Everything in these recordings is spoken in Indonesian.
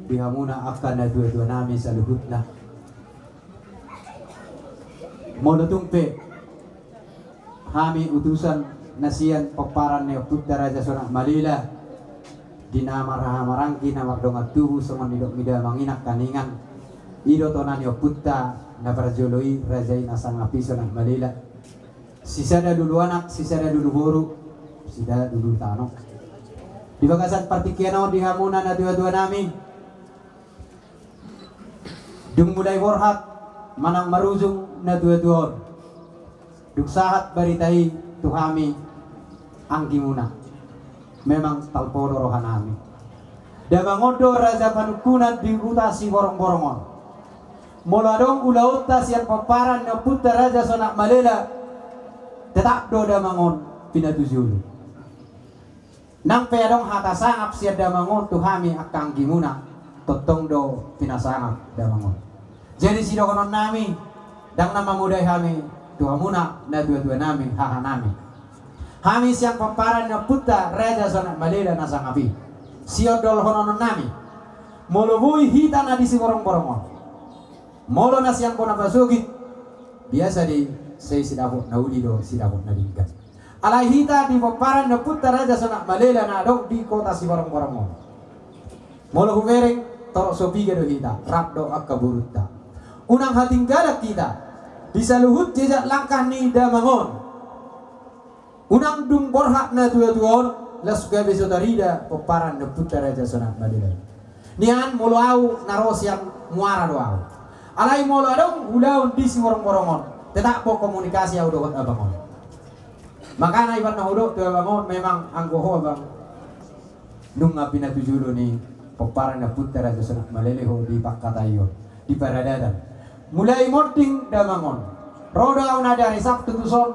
Bihamuna akan na dua-dua nami sa luhut na. Molo tungpe kami utusan nasiyan paparan ni Putra Raja Sonak Malila dinamarahamarangki na magdongat tuhu sa manidok mida manginak kaningan ido tonan ni Putra na parjoloi Raja inasang api Sonak Malila sisada dulu anak sisada dulu boru sisada dulu tanok di bagasan partikiano di hamuna na dua-dua nami dung mulai borhat manang marujung na dua-dua dung sahat baritai tu kami anggi muna memang talpodo rohanami damangodo raja panukunat diutasi borong-borongon moladong ulaut tasian paparan na Putra Raja Sonak Malila tetap do damangon pinatujulu nang pedong hata sangap siya damangon tu kami akanggi muna totong do pinasangap damangon jadi sido konon nami dang nama mudai kami tua muna na dua-dua nami haha nami kami siang paparan na Putra Raja Sonak Malila na sangapi siyo dol konon nami molobui hita na di si borong-borongon molo na siang pona pasugit biasa di say sidabot na ulido sidabot na lingkat alay hita di paparan na Putra Raja Sonak Malila na dog di kota si borong-borongon molo humereng torok sopiga do hita rap do akaburutta unang hating galak kita bisa luhut jejak langkah ni damangon unang dung borhak na dua-duon lasuga beso tarida peparan na Putra Raja Sonak Malila nian molo au naros yang muara do au alai molo adong ulaun di si borong-borongon tetap po komunikasi au do abangon makana iban na hudo tu abangon memang anggoho bang nung pinatujulo ni peparan na Putra Raja Sonak Malila ho di Pakatayo di Paradadan mulai morting damangon roda una dari Sabtu tuson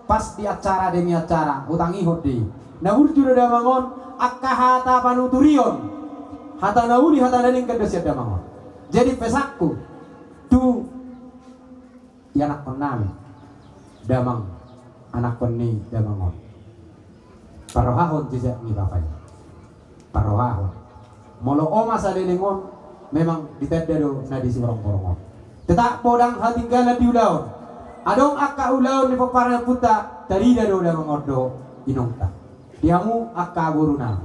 pas di acara demi acara utangi hodi na urjuro damangon akka hata panuturion hata nauli hata naling kedesiat damangon jadi pesakku tu anak penami damang anak peni damangon parohahon jejak ni bapak parohahon molo oma salilingon memang ditedero na di si borong-borongon tetap podang hati gala di ulaun adong akka ulaun ni paparan Putra dari dado da mengodo inongta diamu akka buruna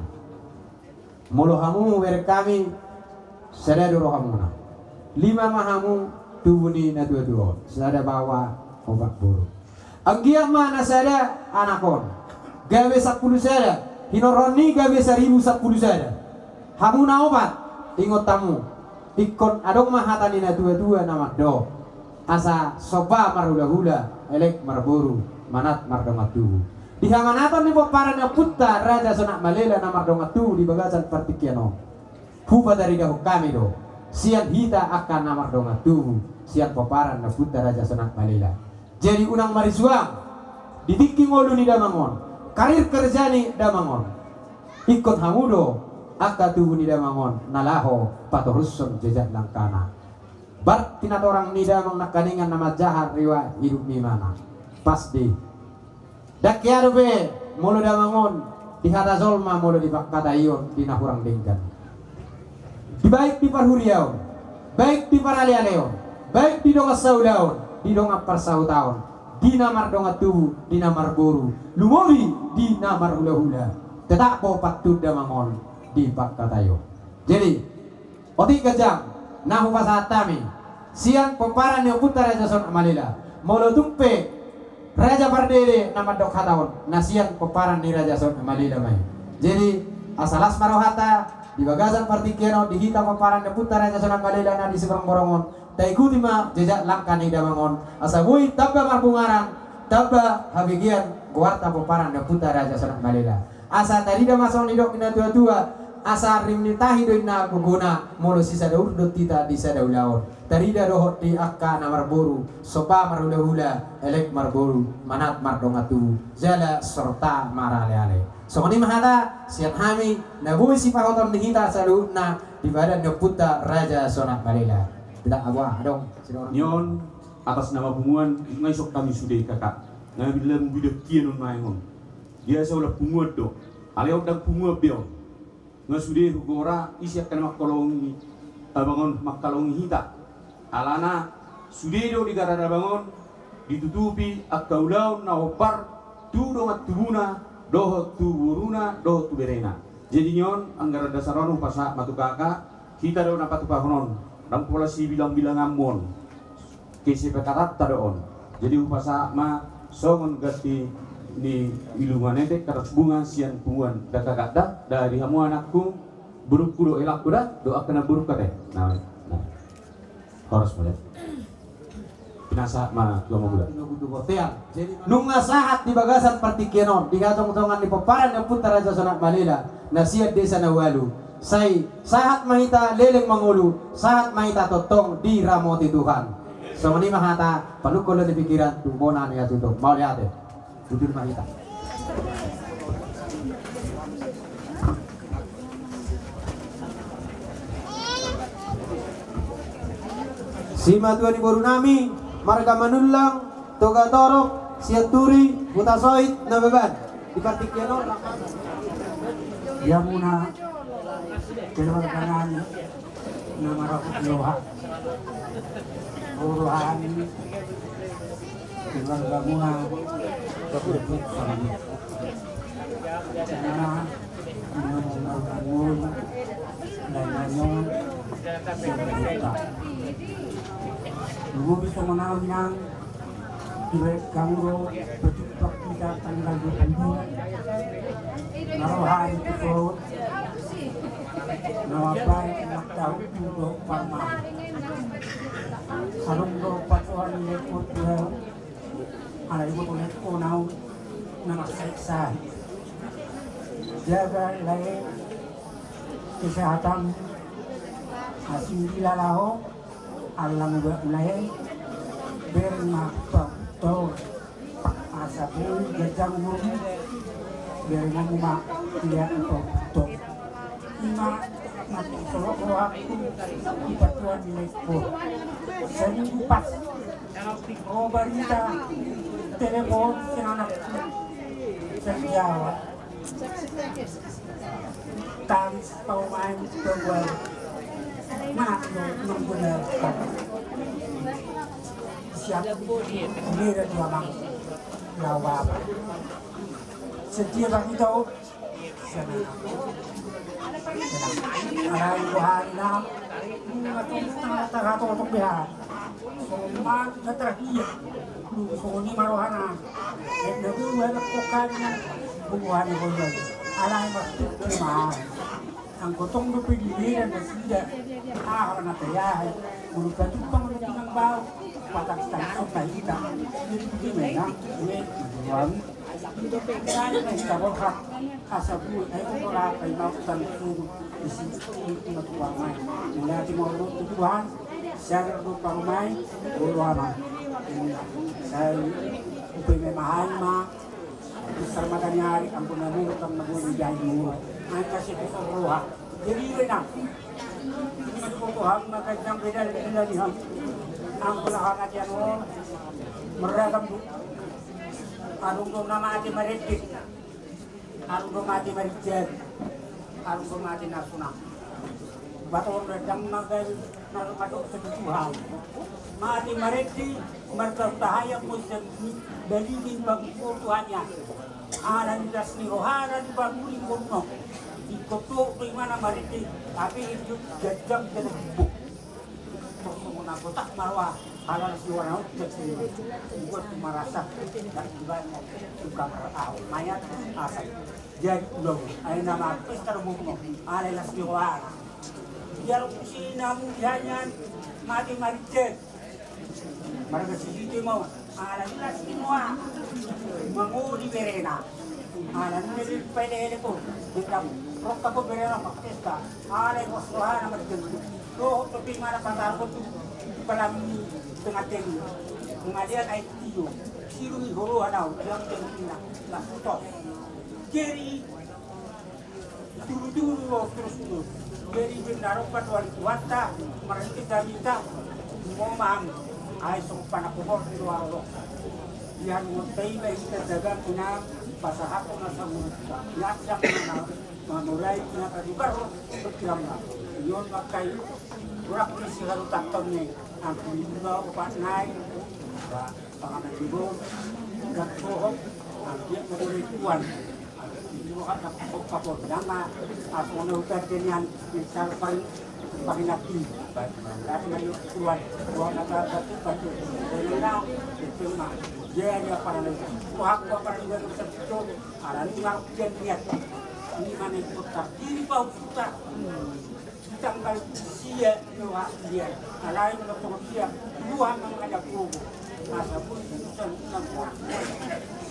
molo hamu wer kami sadado rohamuna lima mahamu tubuni na dua-dua sada bawa obat buru anggia mana sada anakon gawe 10 sada hinoroni gawe 1000 10 sada hamu na obat ingot tamu ikon adong mahatani na dua-dua nama do asa soba marhula-hula elek marburu manat mardongatu di hamanatan ni paparan na Putra Raja Sonak Malila na mardongatu di bagasan partikiano huba dari dahuk kami do sian hita akan na mardongatu sian paparan na Putra Raja Sonak Malila jadi unang marisuang ditiking olu ni damangon karir kerja ni damangon ikut hamudo akka tubuh ni damangon nalaho patorusun jejak langkana bar tinat orang ni damang nakaningan nama jahar riwa hidup ni mana pas di dakyaro be molo damangon di hata zolma molo di Pakatayon di nahurang dengkan di baik di parhuriaon baik di paralialeon baik di donga saudaon di donga parsautaon di namar donga tubuh di namar boru lumowi di namar hula-hula tetap po patud damangon di Pakatayo. Jadi, otik kejam nahu pasatami siang peparan yang Putra Raja Sonak Malila molo tumpe Raja Pardede nama dok hataon nasian peparan di Raja Sonak Malila mai. Jadi, asalas marohata di bagasan partikiano di hita peparan yang Putra Raja Sonak Malila na di seberang borongon taikuti ma jejak langkah ni damangon asabui tabba marbungaran tabba habigian kuarta peparan yang Putra Raja Sonak Malila asa tadi dah masuk ni dok kena tua-tua asa rimni tahi do na guguna molo sisa daur do tita di sada ulaon tarida rohot di akka na marboru sopa marhula-hula elek marboru manat mardongatu jala serta marale-ale so ni mahata sian hami na bui si pahoton di hita salu na di badan do Putra Raja Sonak Malila tidak abah dong nyon atas nama bunguan ngaisok kami sudah kakak ngabilang bidak kian on maengon dia seolah bunguan do aleok dan bunguan biong ngasude hugora isyak kana makolongi bangun makalongi hita alana sudedo di garada bangun ditutupi akaulau na opar tu dongat tubuna doho tuburuna doho tuberena jadi nyon anggara dasaronu pasa matukaka kita do na patukahonon dan pola si bilang-bilang amon kese pekarat tadoon jadi upasa ma songon gati ni ilunganete karas bunga sian punguan dakagada dari hamu anakku buruk kudo elak kuda doa kena buruk kate nah harus boleh pinasa ma tua mo kuda jadi nunga sahat di bagasan partikianon di gatong-tongan di peparan yang putar raja sonak malila nasihat desa nawalu say sahat mahita leleng mangulu sahat mahita totong di ramoti Tuhan so mani mahata panukolo di pikiran tumbonan ya tutup mau lihat deh jujur mahita Sima tuan ibu nami marga manulang toga torok siaturi buta soit na beban di partikiano ya muna keluar kanan na marapot loha uruhan keluarga muna berbut kami karena menunggu dan nanyon berbuka Lugu bisa menawin yang Iwek kamuro berjumpa kita tanggal 20 Narohan itu Nawabay Naktaw Pudo Parma Sarunggo Patuan Lekot Bel Alay mo ulit unaw na nakasaysayan Jaga lain kesehatan Asin dilalaho alang ulay bermakto asa pun jajang mo bermamuma dia untuk ima matutulog ko ako ipatuan nila ko sa pas o barita telepon sinanak sa Jawa talis paumain tawag nung benar siap mira dia bang lawa setiap hari tahu sana aray buhay na natagato ko biha so matrahiya so ni marohana et nabu wala ko kanya buwan ko yun alay mas mahal ang gotong do pilihan na sida na tayahay mulukan tupang ng tinangbaw patak tansok na hita hindi na duwan kaya na ikaborhat kasabuhay ay kumula kay mautan sugo isipin matuwamay mula di mo ulo tutuhan siya rin pangumay ulwaman sa upay may mahal ma besar matanyari ang punanulot ang nabunigay mo ay kasi ito ruha diriwe na magpupuhang magandang pinalihang ang pulahangat yan mo meragam arung ko na mati maritik arung ko mati marijad arung ko mati nasuna batong redang magay narumadok sa tutuhan mati maritik martahayang mo sa dalilin pagputuhan niya alan das ni rohanan baguling mo ikuto ko mana maritik tapi itu jajang dan buk muna ko tak marwa halal si warna jadi buat merasa dan juga suka merau mayat asal jadi ulang ay nama pesta bukno alay las si warna biar si namu jangan mati maritik mereka sisi mau alay las si warna mangudi berena alay nilil pwede ko biglang rokta ko berena makesta alay ko suhana maritik roh tapi mana pantarko palam tengah tengah pengadilan ay tiyo sirumi horo anaw yang tengah na foto jadi dulu terus jadi benarok patwal kuwata marami kita mo mang ay so panakuhor di luaro yan mo tay ba kita dagang kuna pasahako na sa mga yaksak na mulai nakadugar berkiram na yon makai burak ni sigaru takton ni ang pinibba upat nai ba pangalan ibu dan bohong ang dia menurut tuan ibu kan kapot dama atau menurut kenian misal pahinati tapi mayu tuan tuan batu batu dengan itu mah dia dia para lagi wah para lagi bersatu ada ni ngar kian niat ini mana putar ini bau putar tanggal sia doa dia alai menurut dia dua mengajak kubu masa pun bukan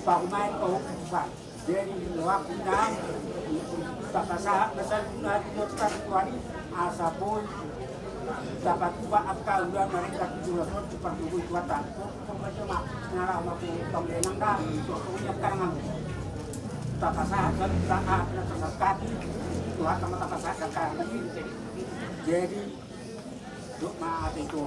pagmay ko ba jadi doa kita bakasa besar kita dokter tuan asa pun dapat buat akal dan mereka juga seperti itu kuatan cuma ngarah aku pembenang dah punya karangan tak sah dan tak sesakat Tuhan sama tak sah kakak jadi duk maaf itu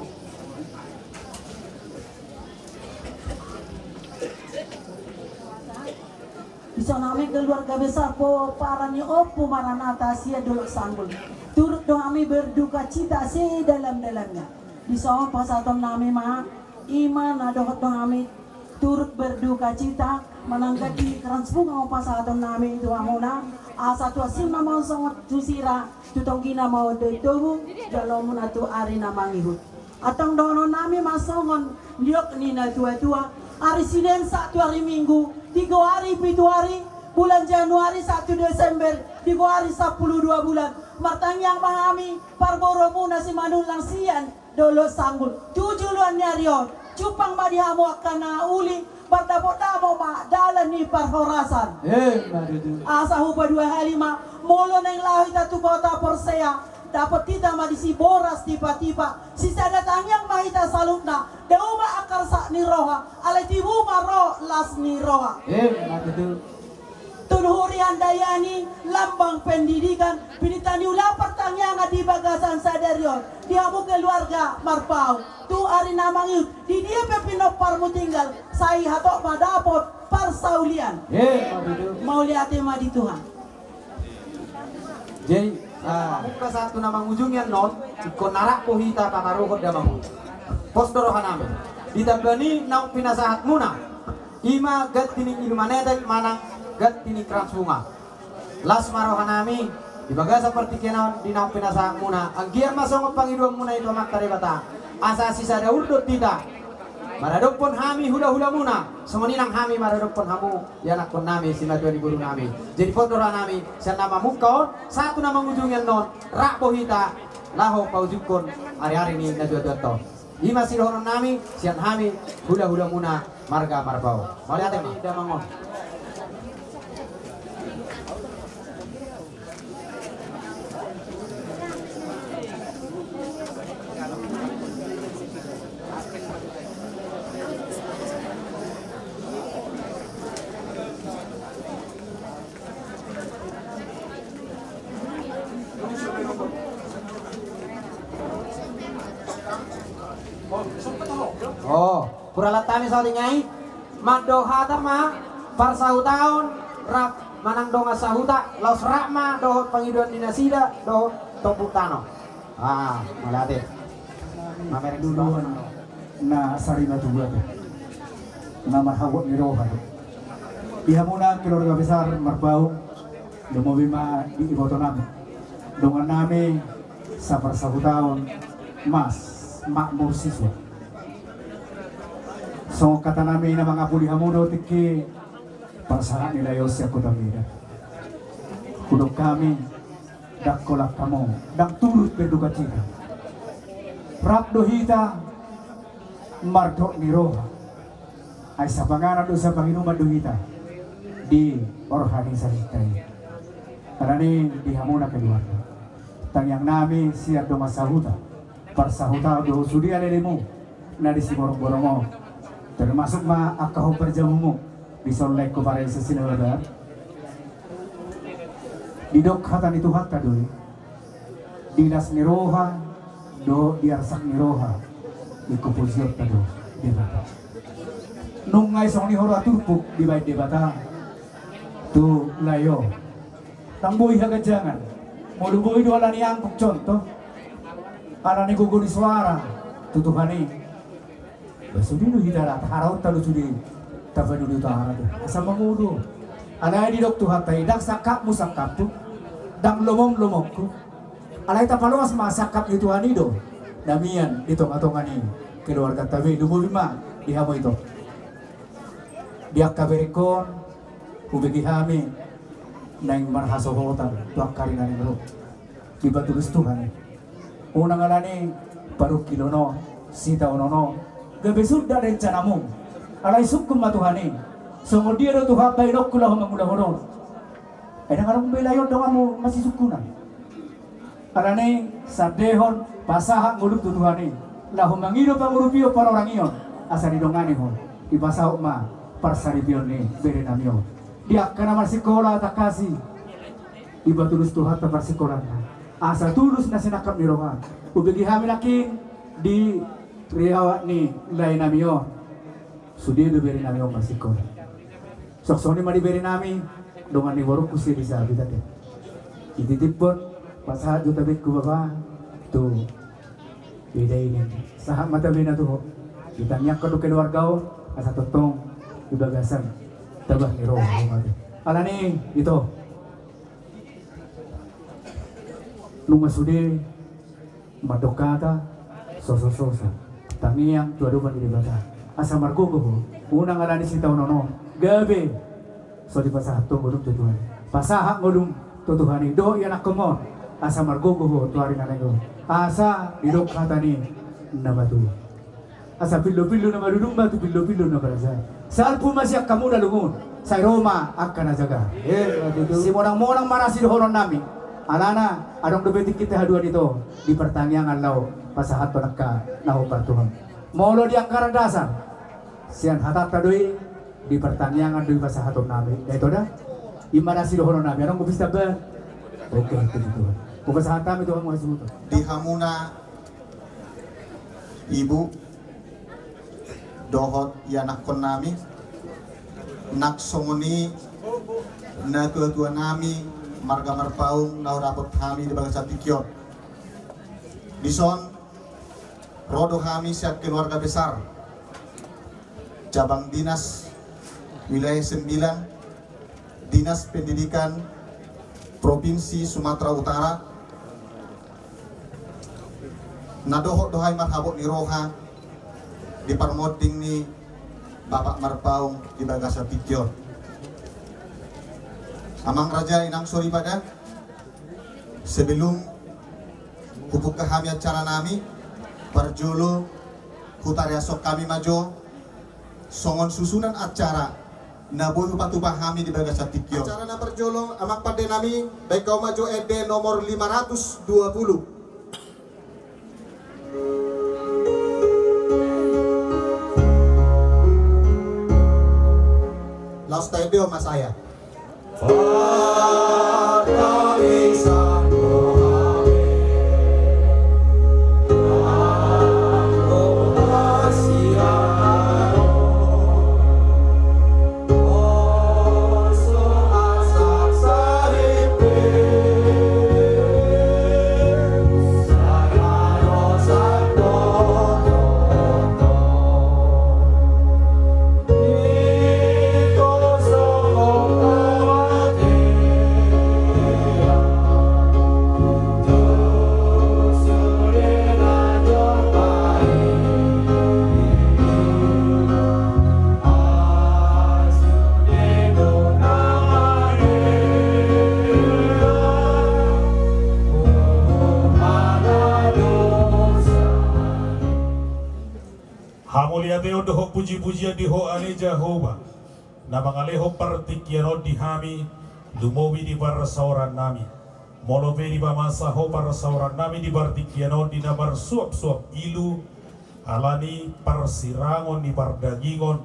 bisa nami keluarga besar po parani opo Maranatha sia dulu sanggul turut dong kami berduka cita sedalam-dalamnya bisa pasaton nami ma iman adohot dong kami turut berduka cita menanggapi keranspunga pasaton nami itu amuna asa tua sima mau sangat susira tutong gina mau de tobu jalom natu ari namangihut atong dono nami masongon liok nina tua-tua hari Senin 1 hari Minggu 3 hari 7 hari bulan Januari 1 Desember 3 hari 10 2 bulan matang yang mahami parboro muna si manulang sian dolo sanggul 7 luan nyarion cupang madihamu akan uli berdapot-dapot ma dalan ni parhorasan asa hupa 2 hari ma molo neng lahi tatu kota Persea dapat kita madisi boras tiba-tiba sisa datang yang mahita salutna dauma akar sak ni roha ale tibu maro las ni roha tunhurian dayani lambang pendidikan pinitani ulah pertanyaan di bagasan sadarion diamu keluarga marpau tu ari namang di dia pepino parmu tinggal sai hatok madapot parsaulian mau lihat tema di Tuhan jadi muka satu namang ujungnya non ikon narak pohita panaruhot damang pos dorohaname ditabani nau pinasahat muna ima gat tini ilmanetek manang gat tini transfunga las marohanami dibaga seperti kenaon di nau pinasahat muna ang giar masongot pangiduang muna itu amak tarebata asa sisa daurdot tita maradok pun hami hula-hula muna semeninang hami maradok pun hamu yanak pun nami sinatuan guru nami jadi fotoran nami sian nama mukaon satu nama ujungnya non rak pohita laho paujukon hari-hari ini nadua-dua to lima sirohon nami sian hami hula-hula muna marga marbau malihat ini damangon puralat kami sa tingay madohata ma parsahu taon rap manang donga sahuta laus rakma dohot pangiduan dinasida dohot toputano malate mamerek dulu na sarima tubuat na marhawat ni roha ihamuna keluarga besar Marbau lumobima di iboto namin dongan namin sa parsahu taon mas makmur siswa so kata namin na mga puli hamuno tiki pasahan nila Yosya Kutamira kudok kami dakkolak kamo dak turut berduka cita Prabdo hita mardok ni roha ay sa pangalan do sa Panginoon duhita di orhani sa hitay karani di hamuna keluarga tangyang namin siya do masahuta parsahuta do sudia lelemu na di simorong-borong mo termasuk ma akaho perjamumu disolek ko para sa sinaladat didok hatan itu hatta doi dinas ni roha do diarsak ni roha ikupulsiot tado di bata nung ngay song ni horo aturpuk di bait di bata tu layo Tambuhi haga jangan. Mulubuhi doa ni angkuk contoh. Karena ni guguni suara. Tutuhani. Basudino hidara harau talu sudi. Tafadu di tahara. Asa mangudo. Alay di dok tuhatai dak sakap musakap tu. Dak lomong-lomongku. Alay tapaluas masakap di Tuhan itu. Damian ditong-atongani keluarga tabi lumulima dihamo itu. Dia kaberikon ubegi hami nang marhasohotan tuak karina ni bro. Kiba tulus Tuhan. Unang alani baru kilono sita onono. Gabe sudah rencanamu. Alay sukum matuhani. Songo dia do Tuhan bayi dok kulah mangulah-ulah. Ada ngarang belayon dong kamu masih sukunan. Alani sadehon pasahak nguluk tutuhani. Lahu mangido pangurupio para orang iyon. Asa didongani hon. Ipasahok ma parsaribion ni bere namion. Dia kana marsikola takasi. Iba tulus Tuhan ta parsikola na. Asa tulus na sinakap ni rohan. Ubegi hami lakin di riawat ni lain namion. Sudi do bere namion parsikola. Soksoni madi bere nami dongan ni waruk kusi bisa habitate. Ititipon pasahat juta ku baba tu beda ini sahat mata bina tu kita nyak ke keluarga asa totong ibagasan tabah ni roh mati alani itu lunga sude madokata soso-sosa tangiang tuadupan di bata asa margo ko unang alani si taunono gabe so di pasahat to gudum tutuhan pasahat gudum tutuhani do yan akomon asa margo ko tuari nanego asa didok katani namatu asa pillo-pillo na marudung batu pillo-pillo na barasay saan po masyak kamu na lungun sa Roma akan najaga si monang-monang marasi dohonon namin alana adong dobetik kita haduan ito di pertanyaan law pasahat to nakka nahupar Tuhan molo di angkaran dasar sian hatat tadoy di pertanyaan doy pasahaton namin ito da imarasi dohonon namin anong kubista ba oke itu Tuhan pasahat kami Tuhan mga sumunod Di hamuna ibu dohot yanakon nami naksongoni na tua-tua nami marga marpaung na rapot kami di bagasa tikyot dison rodo kami siap keluarga besar cabang dinas wilayah 9 dinas pendidikan provinsi Sumatera Utara nadohot dohay marhabot ni Roha di parmoting ni Bapak Marpaung di Bagasa Tikyor. Amang Raja inang suri pada sebelum hubuk kami acara nami parjolo hutariasok kami majo songon susunan acara naboy upatupah kami di Bagasa Tikyor. Acara na parjolo amang pada nami baik kau majo ED nomor 520. Laos tayo mas saya. Hamuliateo doho puji-pujian diho ane Jehovah na mangaleho partikiano di hami lumowi di barasauran nami molobe di bamasa ho barasauran nami di partikiano di nabar suap-suap ilu alani parsirangon di bardagingon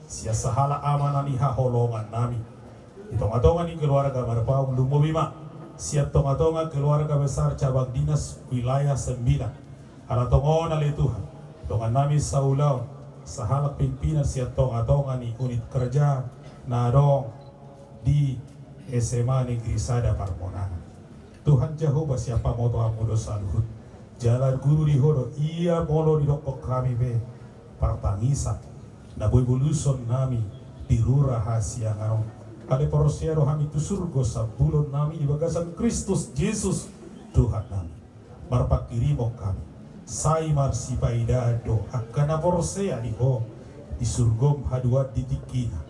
sia sahala amanan ni haholongan nami itong-atongan ni keluarga Marpaung lumowi ma sia tong-atongan keluarga besar cabang dinas wilayah 9 alatongon ale Tuhan tongan nami sa ulaw sa halak pimpinan siya tonga-tonga ni unit kerja na dong di SMA Negeri Sada Parmonangan. Tuhan Jehovah siapa moto amudo saluhut. Jalan guru di horo ia molo di dokok kami be partangisa. Naboy buluson nami biru rahasia ngaro. Kale porosiero kami tu surga sabulon nami di bagasan Kristus Yesus Tuhan nami. Marpakirimo kami. Sai marsipaidado akana porosea di ho di surgom haduat di tikina.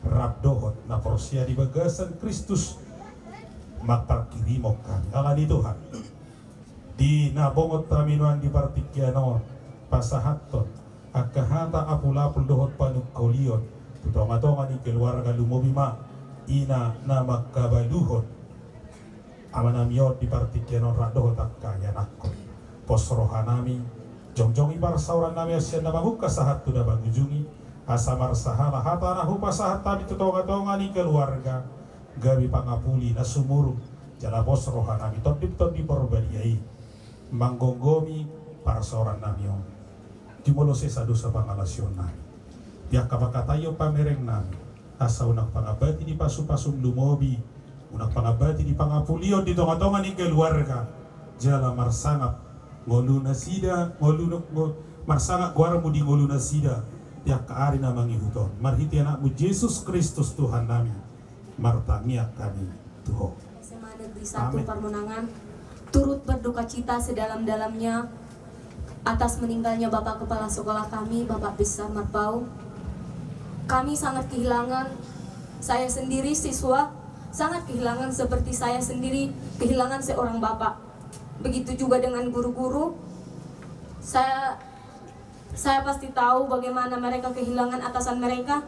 Rabdohot na porosea di bagasan Kristus mapakirimo kami. Allah di Tuhan. Di nabongot taminuan di partikiano pasahaton akahata apulapul dohot panuk kaulion tutonga-tonga ni keluarga lumobima ina nama kabaluhot amanamiot di partikiano radohot akanya nakon posrohanami jongjong ibar sauran nami asya namahuka sahat tuda bangujungi asamar sahala hata nahu pasahat tadi tutonga-tonga ni keluarga gabi pangapuli na sumuru jala posrohanami tondip perbadiai manggonggomi para seorang namion dimolose sadosa pangalasion nami dia kapakatayo pamereng nami asa unak pangabati di pasu-pasum lumobi unak pangabati di pangapulio di tonga-tonga ni keluarga jala marsangap ngoluna sida marsangap guaramu di ngoluna sida dia kaari na mangihuton marhiti anakmu Yesus Kristus Tuhan nami martamiak kami Tuhan. SMA Negeri 1 Parmonangan turut berduka cita sedalam-dalamnya atas meninggalnya Bapak Kepala Sekolah kami, Bapak Besar Marbau. Kami sangat kehilangan, saya sendiri siswa, sangat kehilangan seperti saya sendiri, kehilangan seorang Bapak. Begitu juga dengan guru-guru. Saya pasti tahu bagaimana mereka kehilangan atasan mereka.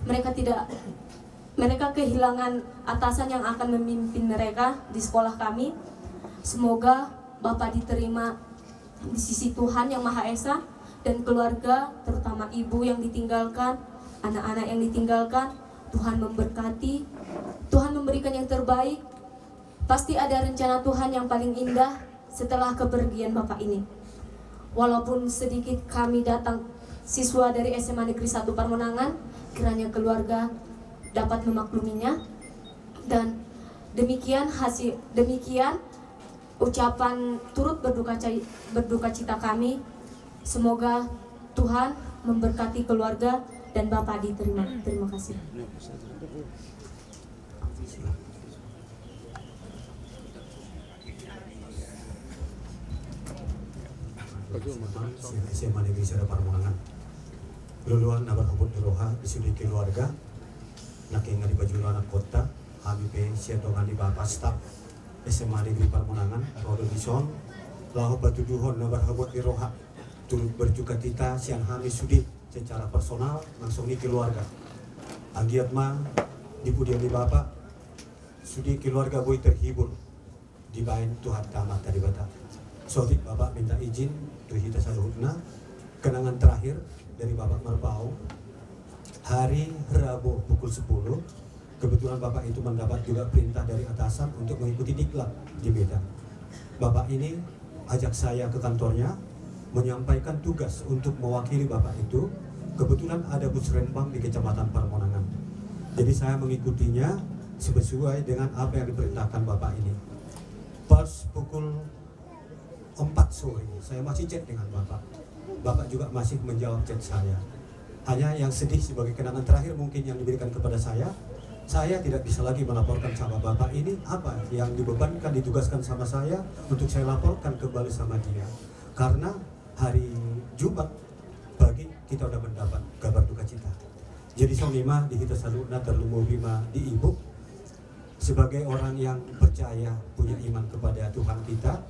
Mereka kehilangan atasan yang akan memimpin mereka di sekolah kami. Semoga Bapak diterima di sisi Tuhan yang Maha Esa dan keluarga, terutama ibu yang ditinggalkan, anak-anak yang ditinggalkan. Tuhan memberkati, Tuhan memberikan yang terbaik. Pasti ada rencana Tuhan yang paling indah setelah kepergian Bapak ini. Walaupun sedikit kami datang siswa dari SMA Negeri 1 Parmonangan, kiranya keluarga dapat memakluminya. Dan demikian ucapan turut berduka cita kami. Semoga Tuhan memberkati keluarga dan Bapak diterima. Terima kasih. SMA Negeri Sada Parmonangan. Luluan nabar hubut diroha disudi keluarga. Naking ngadi baju anak kota. Kami pe siadongan di Bapak staf SMA Negeri Parmonangan, Rodo Dison, lahu batu duhon nabar habot iroha, turut berduka cita siang kami sudi secara personal langsung di keluarga. Agiat mah di pudian di Bapak, sudi keluarga boy terhibur di bain Tuhan tamat tadi bata. Sotik Bapak minta izin tuh kita saluhutna kenangan terakhir dari Bapak Marbau hari Rabu pukul 10. Kebetulan Bapak itu mendapat juga perintah dari atasan untuk mengikuti diklat di Medan. Bapak ini ajak saya ke kantornya menyampaikan tugas untuk mewakili Bapak itu. Kebetulan ada bus renbang di Kecamatan Parmonangan. Jadi saya mengikutinya sesuai dengan apa yang diperintahkan Bapak ini. Pas pukul 4 sore saya masih chat dengan Bapak. Bapak juga masih menjawab chat saya. Hanya yang sedih sebagai kenangan terakhir mungkin yang diberikan kepada saya tidak bisa lagi melaporkan sama Bapak ini apa yang dibebankan, ditugaskan sama saya untuk saya laporkan kembali sama dia. Karena hari Jumat pagi kita sudah mendapat kabar duka cita. Jadi sonima di kita saluna terlumu bima di ibu sebagai orang yang percaya, punya iman kepada Tuhan kita.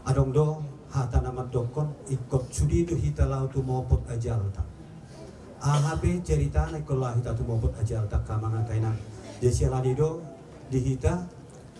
Adongdo hata nama dokon ikut sudi itu hita lau tu maupun ajal tak. AHP cerita naikolah hita tu maupun ajal tak kamanga kaina. Jadi alanido dihita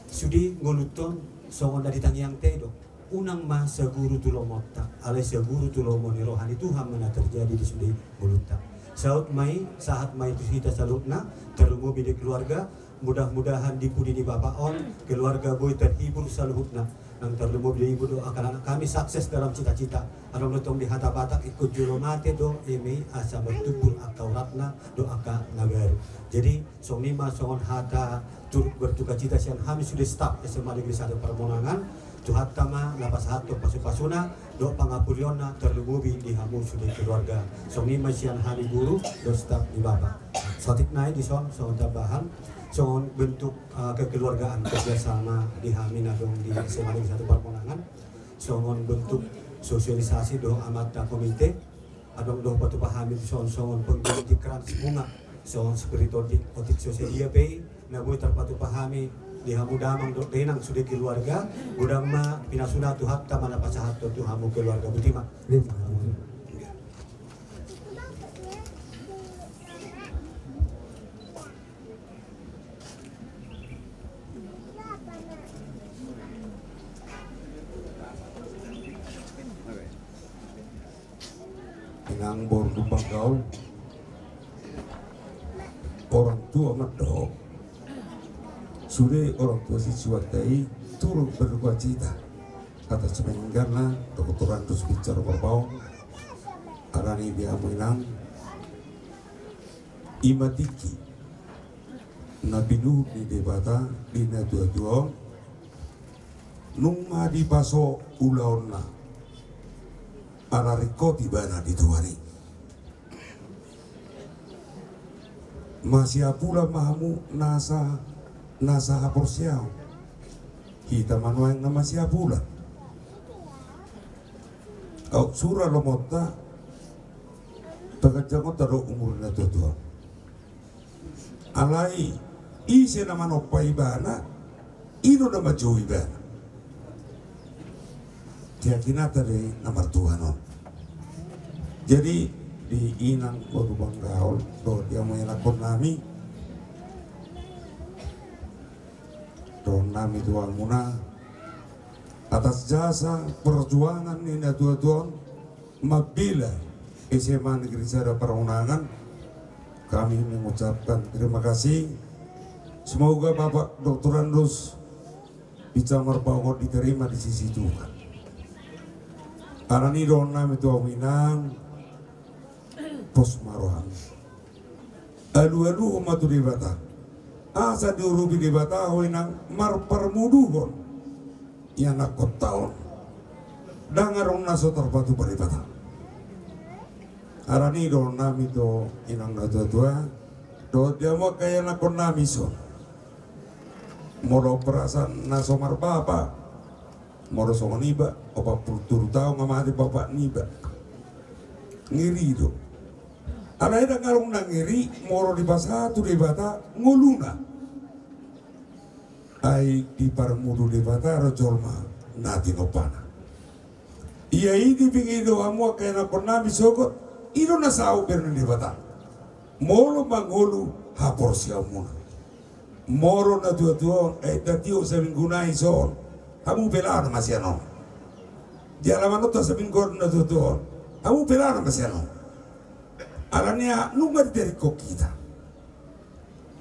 sudi nguluton songon dari tangiang tedo. Unang ma seguru tulomota, alias seguru tulomoni rohani Tuhan mana terjadi di sudi ngulutan. Saat mai itu hita salutna terlumu bidi keluarga. Mudah-mudahan dipudi di Bapak on keluarga boy terhibur saluhutna. Nang terlumub di ibu do akan anak kami sukses dalam cita-cita. Anong lutong di hata batak ikut julo mati do imi asa bertubul akau ratna do aka ngaberu. Jadi song lima songon hata turut bertuka cita sian kami sudah staf SMA Negeri 1 Permonangan. Tuhat tama lapas hato pasu-pasuna do pangapuliona terlumubi di hamu sudah keluarga. Song lima sian hari guru do staf di bapak. Sotik naik di son tambahan. Soal bentuk kekeluargaan kerjasama di Hamina dong di SMA Negeri 1 Permonangan. Soal bentuk sosialisasi dong amata komite. Adong dong patu pahami soal pengganti keran bunga. Soal spiritual otik sosial pay. Namun terpatu pahami di hamu damang dong denang sudah keluarga. Budang ma pinasuna tuhat tamana pasahat tu hamu keluarga butima. Inang bordu banggaul orang tua medok sudah orang tua siswa tadi turut berduka cita atas meninggalnya Dr. Andus bicara berbau arani dia menang imatiki Nabi Nuh di debata di dua nunga di paso ulaonna ala rikoti bana di tuari masih pula mahamu nasa haporsiao kita manuang na masih pula kau surah lomota tagajango taro umur na tutua alai ise naman opai bana ino na majoy bana keyakinan dari nomor Tuhan. Jadi di inang baru banggaul do dia mengelakon nami do nami Tuhan muna atas jasa perjuangan ini Tuhan mabila SMA Negeri 1 Permonangan kami mengucapkan terima kasih. Semoga Bapak Dr. Andus bisa merbau diterima di sisi Tuhan. Arani dona itu awinang pos marohan. Adu umat di bata. Asa diurubi di bata awinang mar permuduhon. Yang nak tahun. Dangarong naso terpatu pada bata. Arani dona itu inang tua. Do dia mau kaya nakon namiso. Moro perasaan naso mar bapa. Moro songo niba, opa pultur tau ngamati bapak niba. Ngiri itu. Alai da ngarong na ngiri, moro di pasatu di bata nguluna. Ai di parmudu di bata rojolma nati nopana. Iya ini pingido amu kaya na konami sokot, ino na sao perno di bata. Moro mangulu hapor siya muna. Moro na tua datio sa minggunai soon. Kamu pelana masih ano. Di alaman itu seminggu na tutuon. Kamu pelana masih ano. Alanya nungat dari kok kita.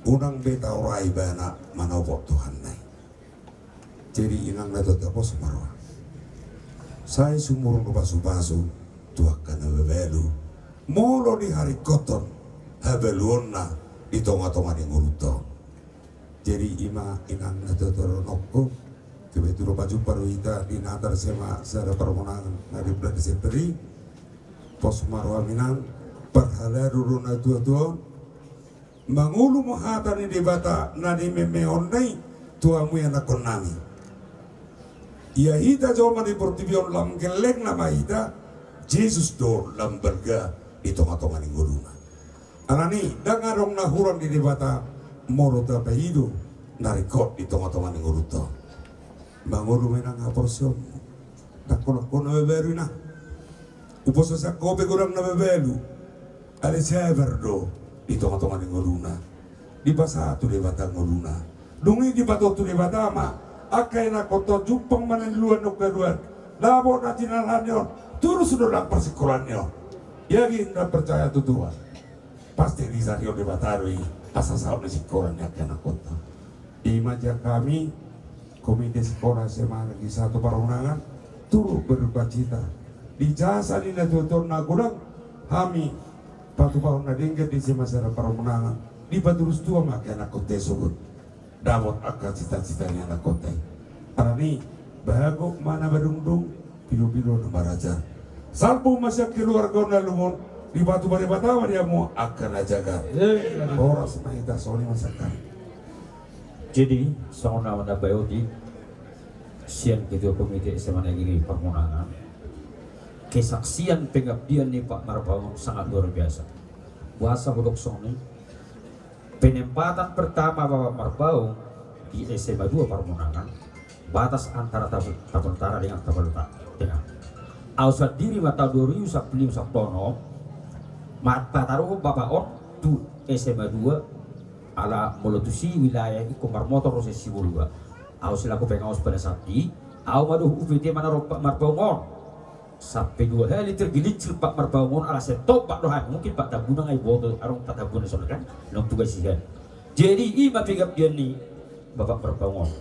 Unang beta orai bana manobok Tuhan nai. Jadi inang na tutupo sumarwa. Saya sumur basu-basu tuakan bebelu. Molo di hari koton habeluonna di tonga-tonga di nguruto. Jadi ima inang na tutupo nokko. Kebetulan baju paruita di natar SMA secara Permonangan dari bulan Desemberi pos marwa minang perhala ruruna tua mangulu mahatan di bata nadi memeonai tuamu yang nakon nami ia hita joma di portibion lam gelek nama hita Jesus do lam berga di tonga-tonga di nguruna anani dangarong nahuran di bata moro tapahido narikot di tonga-tonga di nguruto Bangoro menang aporsyom. Nakono beberu na. Uposo sa kope kurang na bebelu. Ale sever do. Di tonga-tonga ni ngoluna. Di pasatu di batang ngoluna. Dungi di batotu di batama. Akay na koto jumpang manenluan no keduan. Labo na tinalan yon. Turu sudah lang persikuran yon. Yagi na percaya tutuan. Pasti di sario di batarui. Asa sao na sikuran ya kena koto. Imaja kami komite sekolah SMA Negeri 1 Parunangan turut berduka cita di jasa ni na tutur na kurang kami patupahon na dingkat di SMA Negeri Parunangan di paturus tua maka anak kote sugut dawat akal cita-citanya anak kote arani bahago mana badungdung pilu-pilu na maraja salpo masyak keluarga na lumon di batu bari batawa dia mau akan ajaga oras mahita soli masakan. Jadi sama nama Bayoti sian ketua komite SMA Negeri Parunangan kesaksian pengabdian nih Pak Marbaung sangat luar biasa. Bahasa Bodok Soni penempatan pertama Bapak Marbaung di SMA 2 Parunangan batas antara tabel utara dengan tabel tengah. Ausat diri mata 2000 Sabtono mata taruh Bapak On tu SMA 2 ala meletusi wilayah Komar Motor Roses Sibulga. Aku selaku pengawas pada saat ini, aku maduh UVT mana Pak Marbaungon. Sampai 2 hari tergelincir Pak Marbaungon ala setop Pak Rohan. Mungkin Pak Tabunang ay boto arung tak tabunang soalnya kan, long tugas sihan. Jadi ima pigap dia ni Bapak Marbaungon.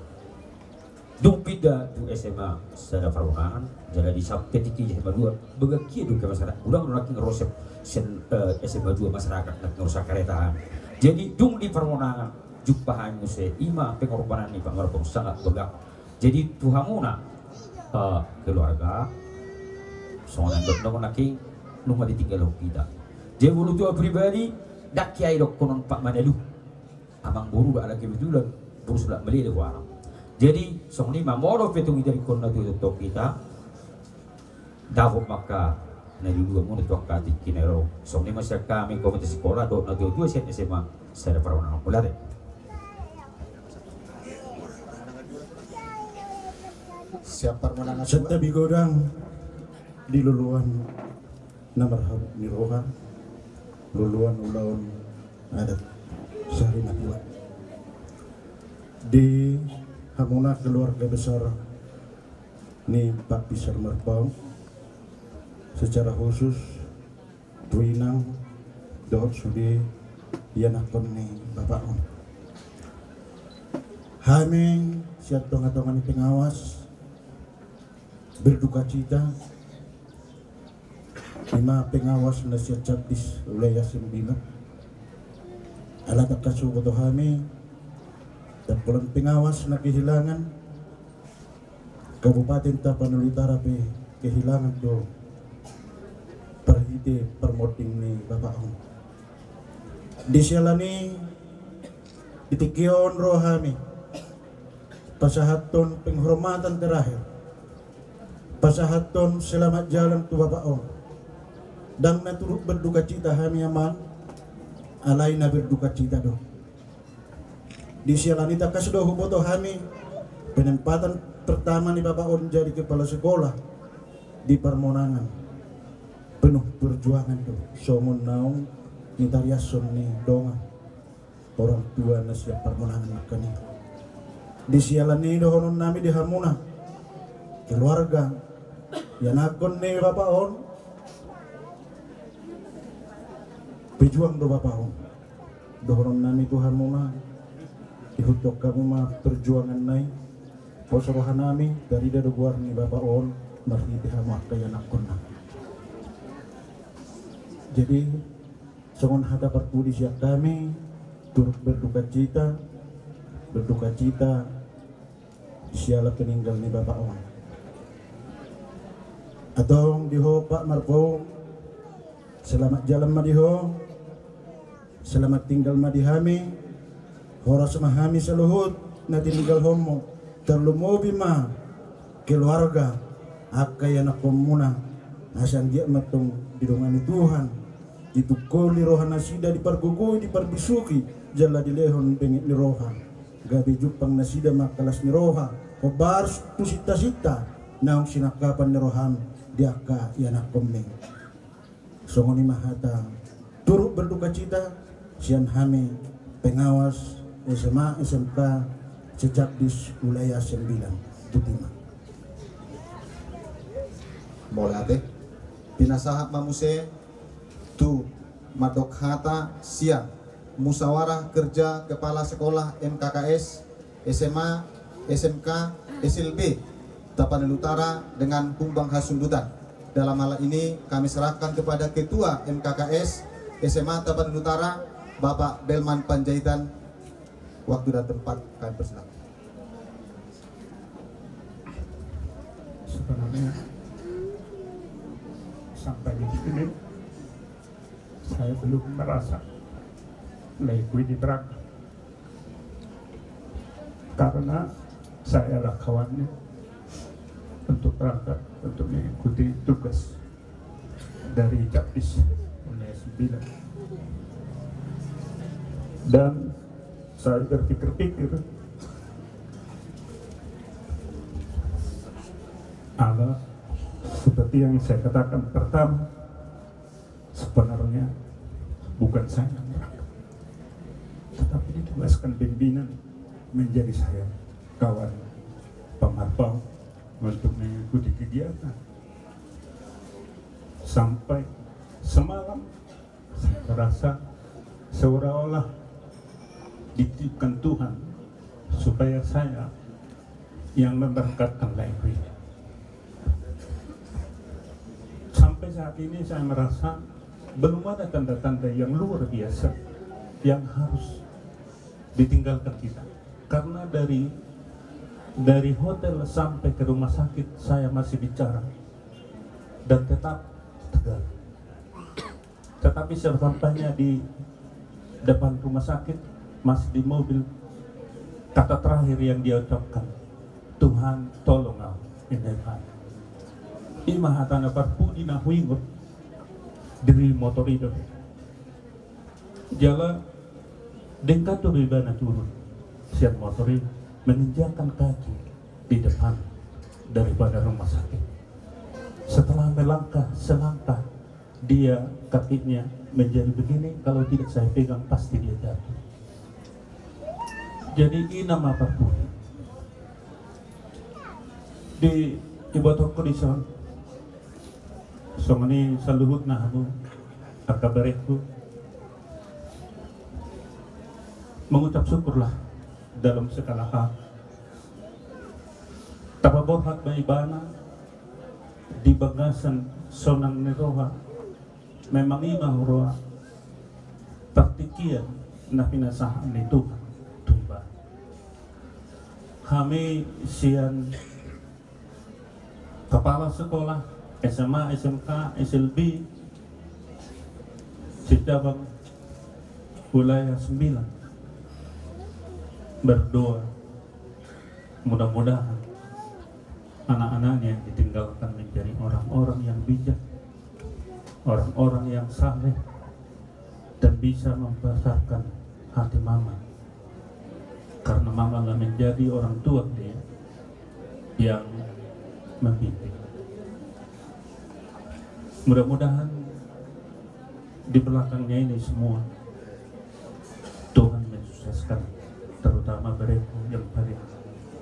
Dumpida tu SMA sada Parunangan, jadi di sampai tiki SMA 2 begakia du ke masyarakat. Ulang lagi ngerosep SMA 2 masyarakat nak ngerusak keretaan. Jadi dung di Parunangan jumpahan muse ima pengorbanan ni Pak Marbaung sangat begak. Jadi tuhamuna keluarga soalnya dok naki nunggu ditinggal kita. Dia bulu tua pribadi dak kiai dok konon Pak Madalu. Amang buru ada kebetulan buru sudah beli di warung. Jadi song lima moro petung dari konon itu kita dahulu maka nari dua mun itu angkat kinero song lima saya kami komite sekolah dok na dua set SMA saya Parunangan mulai. Siap Parunangan Serta bigodang di luluan namarhab niroha luluan ulaun adat sehari dua di hamuna keluarga besar ni Pak Pisar Marbaung secara khusus Tuinang Dot Sudi Yanakon ni Bapak On Haming siap tonga-tonga ni pengawas berduka cita 5 pengawas nasihat Cabdis wilayah 9 alat kasugot kami dan pulang pengawas na kehilangan Kabupaten Tapanuli Utara kehilangan do perhiti permoting ni Bapak On di sialani ditikion rohami pasahaton penghormatan terakhir pasahaton selamat jalan tu Bapak On dan naturut berduka cita kami aman alaina berduka cita do di sialanita kasudah huboto kami penempatan pertama ni Bapak On jadi kepala sekolah di Parunangan penuh perjuangan do somun naung ni tariason ni donga orang tua na siap Parunangan makani di sialani dohonon nami di hamuna keluarga yanakon ni Bapak On pejuang do Bapak On dohonon nami Tuhan muna ihutok kamu mah perjuangan nai posorohan nami dari dado guar ni Bapak On marhi dihamak kaya nakon na jadi songon hadapan pudi siap kami turut berduka cita siala peninggal ni Bapak On atau diho Pak Marbaung selamat jalan madiho selamat tinggal madihami horas mahami saluhut na tinggal homo terlumobi ma keluarga akay anak komuna nasan dia matong didongani Tuhan itu koli rohan nasida dipargugui diparbisuki jala dilehon pengit ni roha gabi jupang nasida makalas ni roha kobar tu sita-sita naong sinakapan ni roham diaka anak komeng songoni mahata turut berduka cita sian hami pengawas SMA SMK sejak di wilayah 9 Butima. Boleh pinasahat mamuse tu madok hata siang musyawarah kerja kepala sekolah MKKS SMA SMK, SLB Tapanuli Utara dengan Kumbang Hasundutan. Dalam hal ini kami serahkan kepada Ketua MKKS SMA Tapanuli Utara, Bapak Belman Panjaitan. Waktu dan tempat kami persilakan. Sebenarnya sampai di sini saya belum merasa lagi di belakang karena saya adalah kawannya untuk berangkat untuk mengikuti tugas dari Jaktis Unai 9 dan saya berpikir-pikir ada seperti yang saya katakan pertama, sebenarnya bukan saya yang berangkat, tetapi ditugaskan pimpinan menjadi saya kawan pemarpau untuk mengikuti kegiatan. Sampai semalam saya merasa seolah-olah dititipkan Tuhan supaya saya yang memberangkatkan lain. Sampai saat ini saya merasa belum ada tanda-tanda yang luar biasa yang harus ditinggalkan kita. Karena dari hotel sampai ke rumah sakit saya masih bicara dan tetap tegar. Tetapi sampainya di depan rumah sakit, masih di mobil, kata terakhir yang dia ucapkan, Tuhan tolong aku ini Pak. Ima hatana parpudi na huingot diri motor itu. Jala dengkato bebana turun. Siap motor itu menginjakan kaki di depan daripada rumah sakit. Setelah melangkah selangkah, dia kakinya menjadi begini. Kalau tidak saya pegang pasti dia jatuh. Jadi ini nama parpudi di ibadah kondisi. Somani saluhut na aku akabaretku mengucap syukurlah dalam segala hal. Tapaborhat maibana di bagasan sonang neroha memang ima huroa taktikian na pinasahan ni Tuhan tuiba. Kami sian kepala sekolah SMA, SMK, SLB Sejabang wilayah 9 berdoa mudah-mudahan anak-anaknya ditinggalkan menjadi orang-orang yang bijak, orang-orang yang saleh dan bisa membesarkan hati mama, karena mama lah menjadi orang tua dia yang membimbing. Mudah-mudahan di belakangnya ini semua Tuhan mensukseskan, terutama mereka yang paling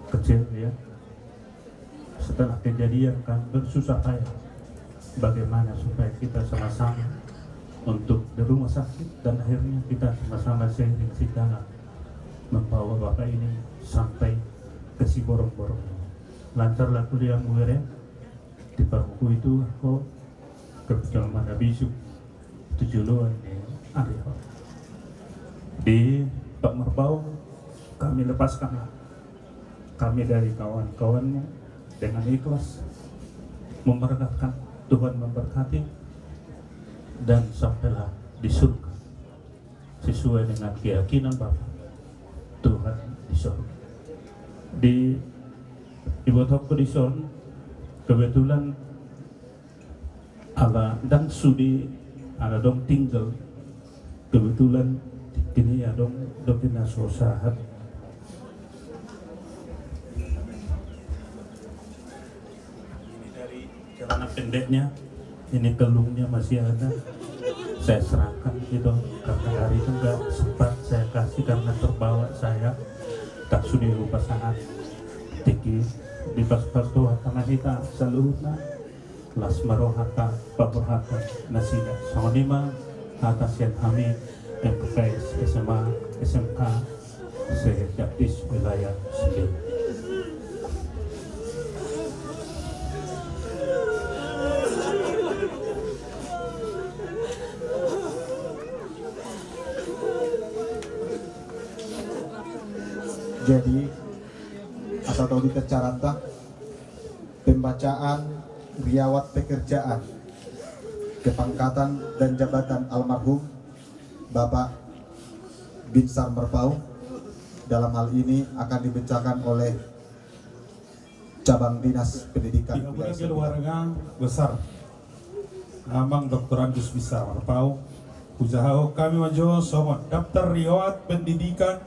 kecil ya. Setelah kejadian kan bersusah payah bagaimana supaya kita sama-sama untuk di rumah sakit dan akhirnya kita sama-sama seiring sejalan membawa bapak ini sampai ke si borong-borong. Lancarlah kuliah murid di Parmuku itu kok kebetulan mana bisuk tujuan di Pak Merbau kami lepaskan kami dari kawan-kawannya dengan ikhlas memberkatkan, Tuhan memberkati dan sampailah di surga sesuai dengan keyakinan Bapak Tuhan di surga. Di Ibu Kodison kebetulan ala dan sudi ada dong tinggal kebetulan ini ya dong dinas usaha dari celana pendeknya ini kelungnya masih ada, saya serahkan gitu karena hari itu nggak sempat saya kasih karena terbawa saya tak sudi lupa sangat tiki di pas-pas doa tanah kita saluhna las marohata paborhata nasida sama lima atas yang kami MKKS SMA SMK Jaktis wilayah 9. Jadi asal tahu di carata pembacaan riwayat pekerjaan kepangkatan dan jabatan almarhum Bapak Binsar Merpaung dalam hal ini akan dibacakan oleh cabang dinas pendidikan Kemudian keluarga besar Amang Dr. Andus Binsar Merpaung usaha kami maju somot daftar riwayat pendidikan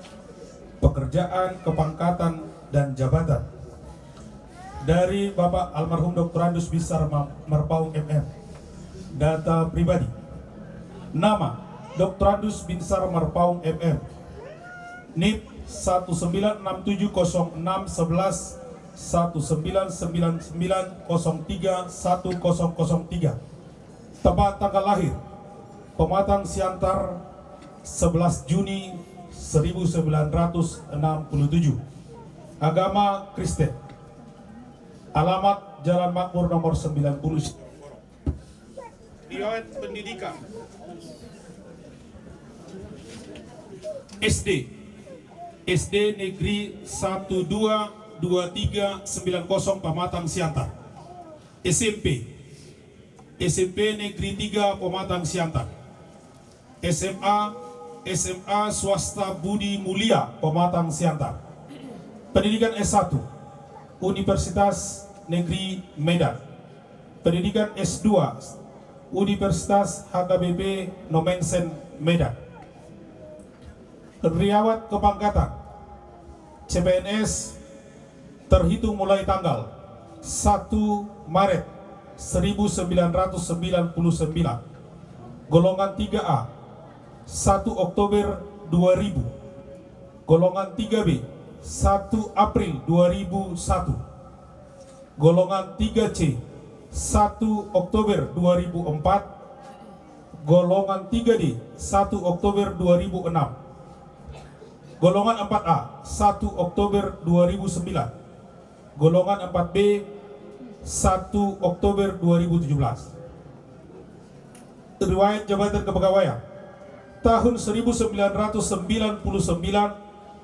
pekerjaan kepangkatan dan jabatan dari Bapak almarhum Dr. Andus Binsar Merpaung MM. Data pribadi nama Dr. Andus Binsar Merpaung MM, NIP 196706111 199903103, tempat tanggal lahir Pematang Siantar 11 Juni 1967, agama Kristen, alamat Jalan Makmur nomor 90. Riwayat pendidikan SD Negeri 122390 Pematang Siantar. SMP Negeri 3 Pematang Siantar. SMA Swasta Budi Mulia Pematang Siantar. Pendidikan S1 Universitas Negeri Medan. Pendidikan S2 Universitas HKBP Nomensen Medan. Riwayat kepangkatan CPNS terhitung mulai tanggal 1 Maret 1999, golongan 3A 1 Oktober 2000, golongan 3B 1 April 2001, golongan 3C 1 Oktober 2004, golongan 3D 1 Oktober 2006, golongan 4A 1 Oktober 2009, golongan 4B 1 Oktober 2017. Riwayat jabatan kepegawaian tahun 1999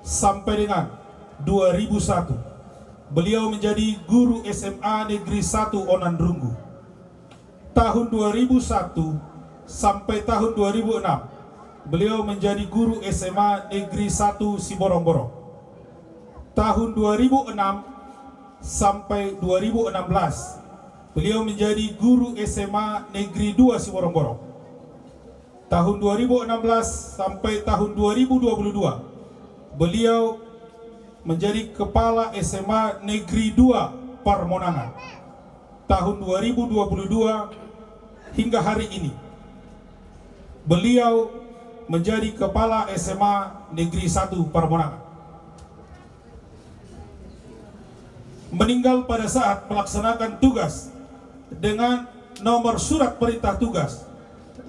sampai dengan 2001 beliau menjadi guru SMA Negeri 1 Onandrunggu. Tahun 2001 sampai tahun 2006 beliau menjadi guru SMA Negeri 1 Siborong-Borong. Tahun 2006 sampai 2016 beliau menjadi guru SMA Negeri 2 Siborong-Borong. Tahun 2016 sampai tahun 2022 beliau menjadi kepala SMA Negeri 2 Parmonangan. Tahun 2022 hingga hari ini beliau menjadi kepala SMA Negeri 1 Parmonangan. Meninggal pada saat melaksanakan tugas dengan nomor surat perintah tugas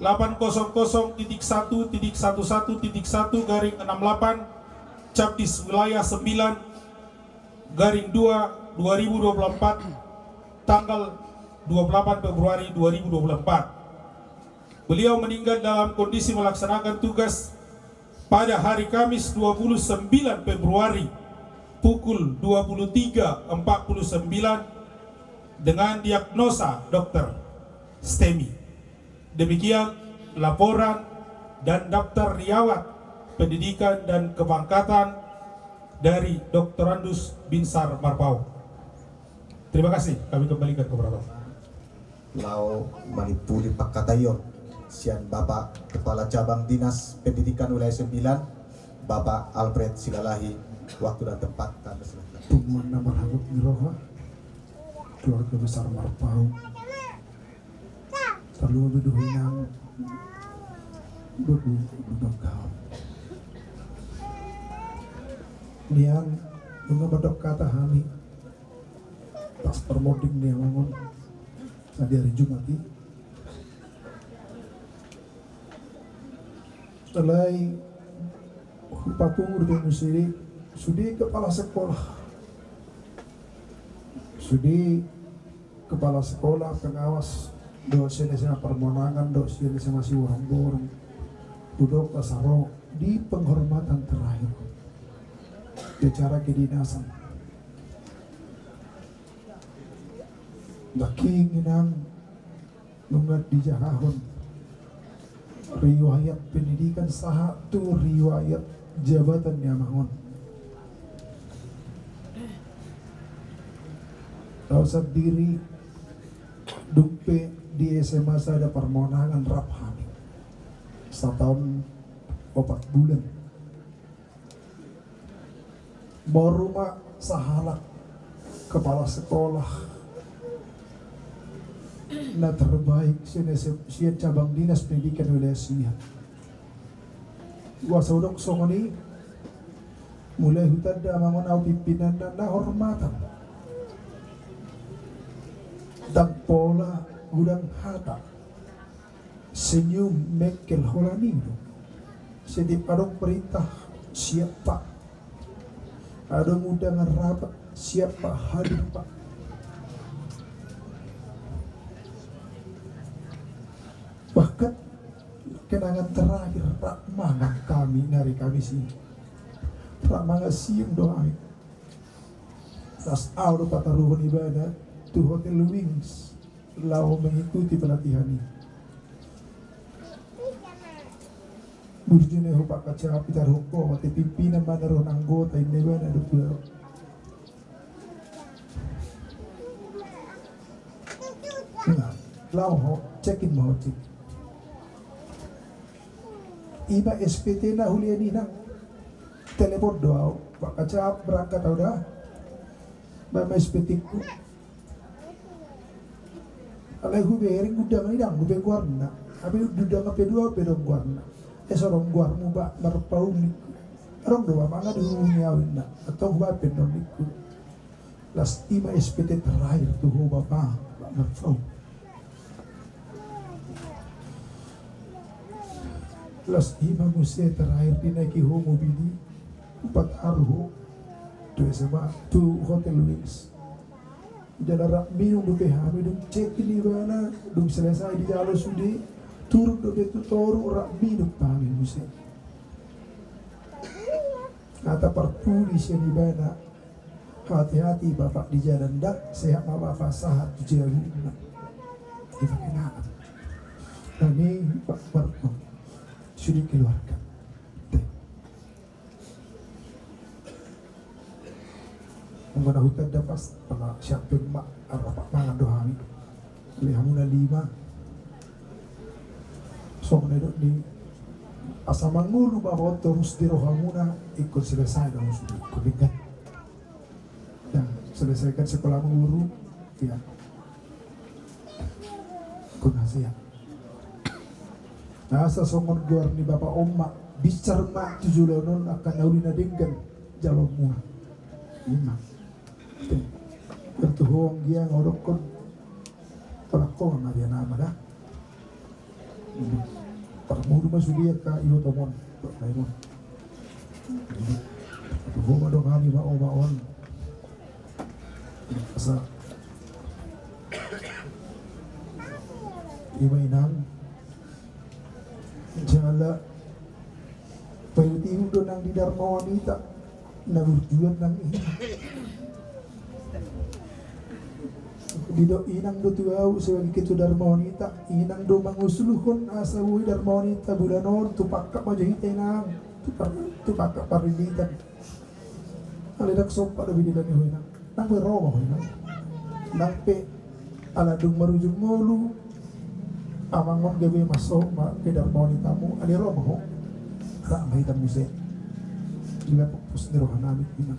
800.1.11.1/68 Capdis Wilayah 9/2/2024 tanggal 28 Februari 2024. Beliau meninggal dalam kondisi melaksanakan tugas pada hari Kamis 29 Februari pukul 23.49 dengan diagnosa dokter STEMI. Demikian laporan dan daftar riwayat pendidikan dan kepangkatan dari Dr. Andus Binsar Merpaung. Terima kasih, kami kembalikan kepada Bapak. Lau Manipuli Pakatayon, Sian Bapak Kepala Cabang Dinas Pendidikan Wilayah 9, Bapak Alfred Silalahi, waktu dan tempat kami silakan. Tumuan nama Habib Miroha, keluarga besar Merpaung, terlalu berduhinang berdugau. Niang mengebadok kata kami pas permoding dia bangun tadi hari Jumat ini. Setelah Patung Urban Musiri Sudi kepala sekolah, Sudi kepala sekolah pengawas dosen SMA Permonangan, dosen SMA Siborong-Borong, duduk Tasaro di penghormatan terakhir. bicara kedinasan. Daking inang nungat di Jakahon. Riwayat pendidikan satu riwayat jabatan Yamangon. Tahu diri dumpe di SMA saya ada permohonan Raphami 1 tahun 4 bulan. Mau rumah sahalak kepala sekolah na terbaik siya cabang dinas pendidikan wilayah Siak. Gua saudok songoni mulai hutan da mangon au pimpinan na hormatan dan pola gudang hata senyum mekel holanido sedip adong perintah siap pak, adong undangan rapat siap pak, hadir pak. Bahkan kenangan terakhir tak mangan kami dari kami sini tak mangan siang doa tas awal pataruhun ibadah tu Hotel Wings lau mengikuti pelatihan ini burjune ho pak kaca pitar hoko wate pimpinan mana ron anggota ini bana dua lau ho cekin mau cek iba SPT na hulian inang telepon doa pak kaca berangkat udah mama SPT ku alai hubering udang idang hubeng guarna abi udang pedua pedong guarna sorong guarmu ba marpau ni rong doa manga dunia awinna atau ba pedong niku las iba SPT terakhir tuh bapak marpau las ima musia terakhir dinaiki ho mobili 4 arho tu SMA tu Hotel Wings jalan minum do PH minum cek ini bana dum selesai di jalan sudi turun do betu toru rak minum pami musia kata perpulis yang di bana hati-hati bapak di jalan dak sehat bapak sahat di jalan kita kenal dan ini Pak Barno sudah keluarkan. Mengenai hutan dapat pada siapa mak arapak mangan dohami. Lihamuna 5. So menedok di asamang mulu bahwa terus di rohamuna ikut selesai dalam sudut kuliah. Dan selesaikan sekolah guru ya. Kunasian. Nasa songon guar ni bapak omma bicar mak tujulonon akan naulina dengan jalur mua 5 bertuhong dia ngorokon pelakon na dia nama dah permuru masudia ka iyo tomon laimon tuhong adong hani ma on asa imainang jala payutiho doon ang di Dharma wanita na berjuang ng ina dido inang do tuaw sebagai kitu Dharma wanita inang do mangusuluhon asa buhi Dharma wanita bulanon tupakka majahitay nang tupakka parilitan alidak sopa do bidilan ni huinang nang beroma huinang nang pe aladung marujung ngolu amangon gawe masuk ma ke Dharma wanitamu aliro mo ra mahitam muse ila pupus ni rohanami ina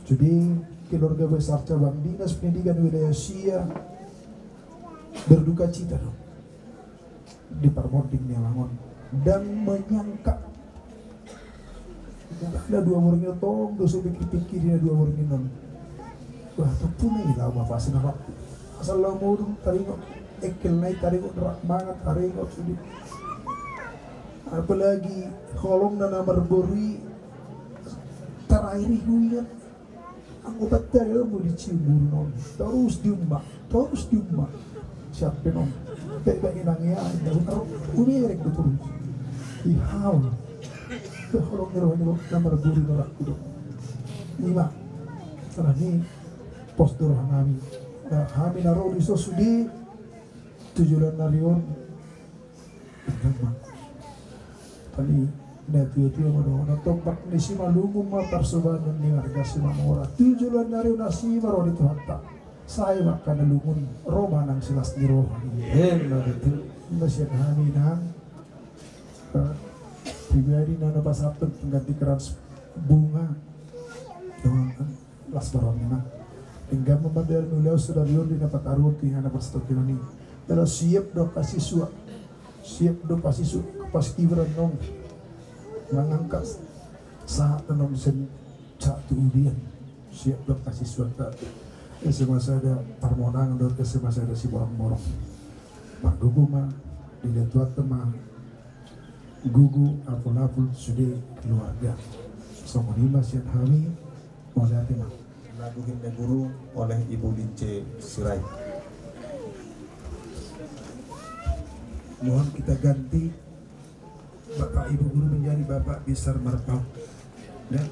jadi keluarga besar cabang dinas pendidikan wilayah Sia berduka cita dong di Parmording Nelangon dan menyangka ada 2 orang itu tong dosa pikir-pikir 2 orang itu wah tepuna ilah bapak senang asal lah mau taringok ekel naik taringok rak banget taringok sudi apalagi kolong dan nomor bori terakhir hujan anggota dari mau dicium non terus diumbak siapa non kayak inangnya ada udah erek terus ihau Tolong niro nomor guru norak kudo. Lima. Salah ni postur kami. Nah, kami naruh di sosudi tujuan narion. Enggak. Tadi netiweti mo na tombak ni si malungong maparsubanon ni harga si mamora. Tujuan narion na si maro dito hatta. Saya maka nalungun Roma ng silas ni Roma. Masya kami na pribadi na napasapag ganti keras bunga doang kan las barangnya na hingga membadal nulaw sudah yun din dapat aruti na napasapag kinani pero siap do pasiswa pas kibran nong mengangkat saat nong sen satu udian siap do pasiswa tak semasa ada permohonan do semasa ada si borong-borong Gugu mah dilihat teman Gugu apul-apul sudah keluarga sama lima siat kami oleh tema lagu Himne Guru oleh Ibu Lince Sirai. Mohon kita ganti Bapak Ibu Guru menjadi Bapak Besar Marpau dan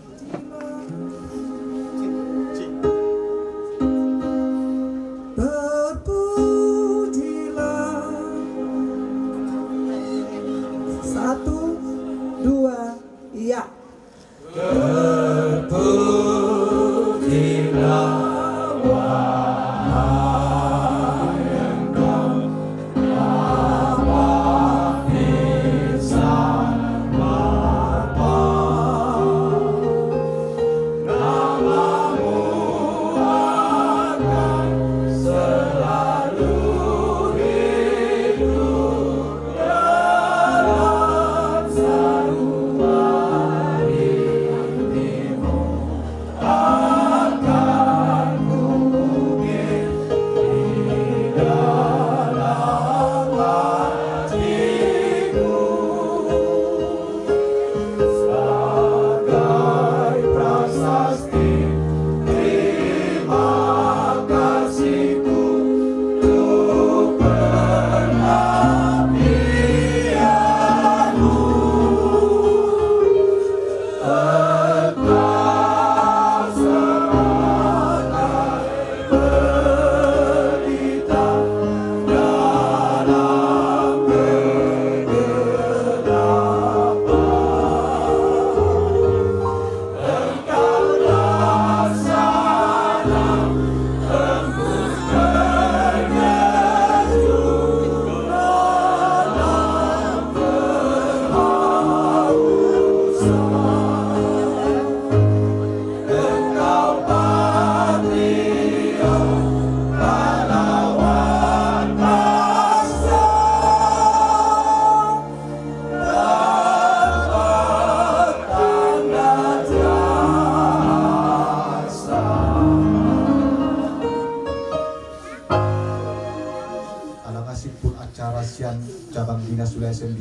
cabang dinas wilayah 9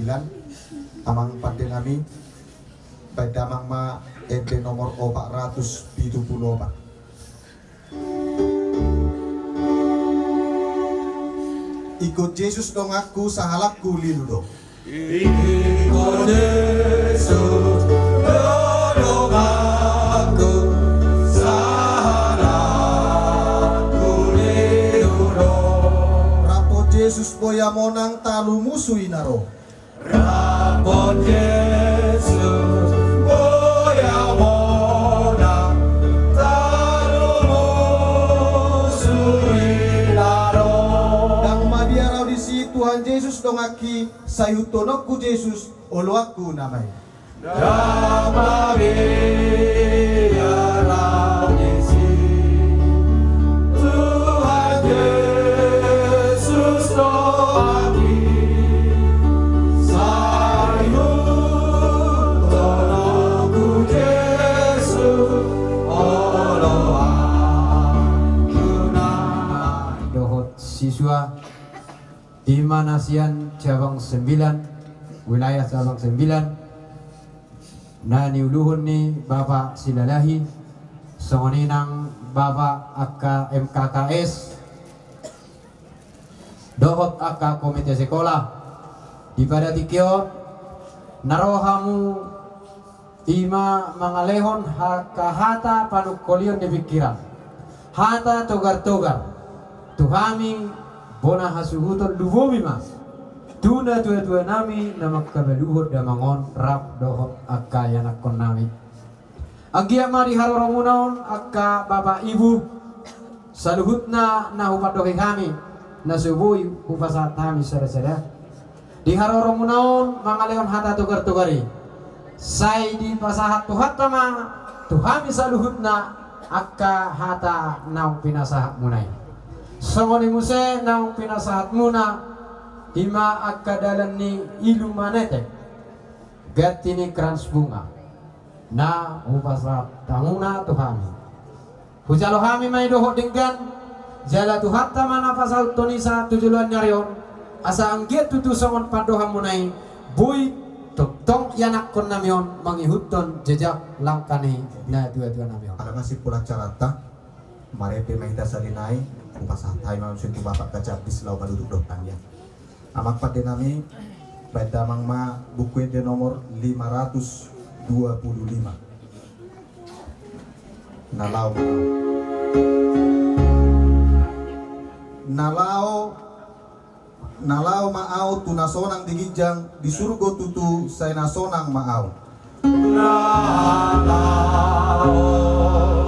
amang pada kami pada amang ma EP nomor 474 ikut Yesus dong aku sahalakku lilu dong ikut Yesus dong aku sahalakku lilu dong rapot Yesus boya monang talu musuhi naro rapot Yesus boya monang talu musuhi naro dang madiarau di si Tuhan Yesus dong aki sayutonokku Yesus olo aku namai dang madiarau di si Tuhan Yesus dong aki sayutonokku Yesus olo aku namai dohot siswa Imanasian cabang 9 wilayah cabang 9 na niuluhun ni Bapak Silalahi songoninang Bapak Akka MKKS dohot Akka komite sekolah di pada tikyo narohamu Ima mangalehon kahata panukolion di pikiran. Hata togar-togar. Tuhami bona hasuhuton lubomi mas. Tuna tua-tua nami nama kabeluhur damangon rap dohot akka yanakon nami. Agia mari haroromunaon akka bapak ibu saluhutna na hupadohi kami na subuhi hupasat kami sada-sada. Di haroromunaon mangalehon hata togar-togari. Sai di pasahat tuhat tama tuhami saluhutna akka hata naung pinasahat munay. Songoni muse naung pinasahat muna hima akka dalan ni ilu manete gati ni krans bunga na upasat tanguna tuhami. Hujalo hami may doho dinggan jala tuhat tama na pasal tonisa tujulan nyarion asa anggiat tutu songon padoham munay buy tong yanak kon namion mangihutton jejak langkani na dua-dua namion. Ada masih pula carata marepe mahita salinai upasatay manusun tu bapak kacap di selau maduduk dotan ya. Amak pada nami baik damang ma buku de nomor 525. Nalau maau tu nasonang digijang di surga tutu saya nasonang maau. Nalau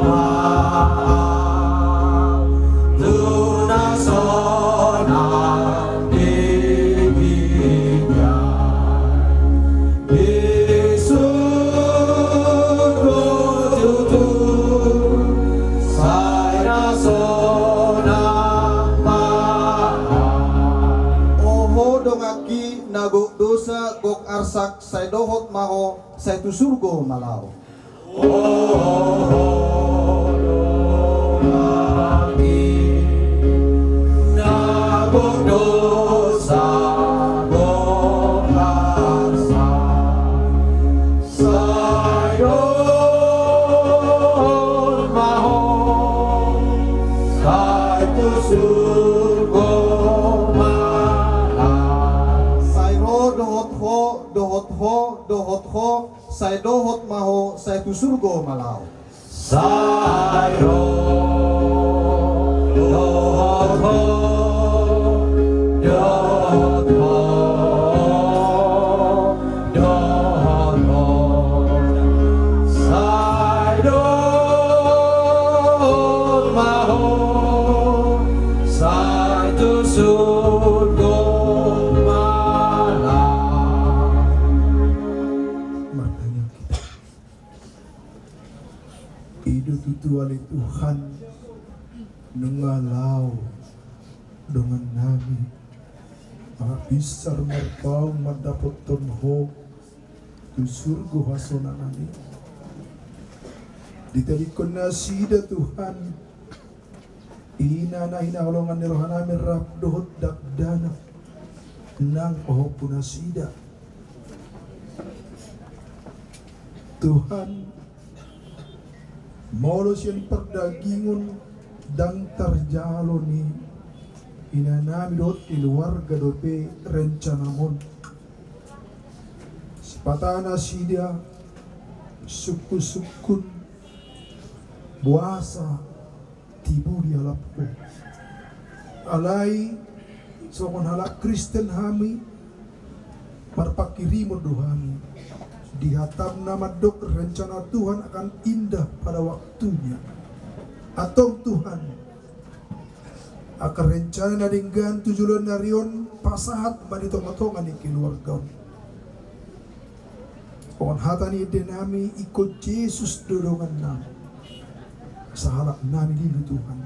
maau tu nasonang digijang di surga tutu saya nasonang. Nagok dosa gok arsak say dohot maho say tu surgo malaw. Nagok dosa gok arsak say dohot maho say tu surgo. Dohot ho say dohot maho say tu surgo malaw. Say dohot ho dohot ho dohot ho say dohot maho say tu surgo. Tuhan Tuhan nengalau dengan nami bisar merpau mendapat tonho tu surga hasona nami ditarikon nasida Tuhan ina holongan ni rohanami rap dohot dakdana nang ohopun nasida Tuhan molos yang perdagingon dan terjalo ni inanami dot iluarga dope rencanamon sepatana sidia suku-sukun buasa tibu di alapko alai sokon halak Kristen hami parpakirimo dohami dihatam nama dok rencana Tuhan akan indah pada waktunya atau Tuhan akan rencana nadinggan tujuan narion pasahat bani tongatongan di keluarga pohon hatani denami ikut Yesus dodongan nam sahalak nami di Tuhan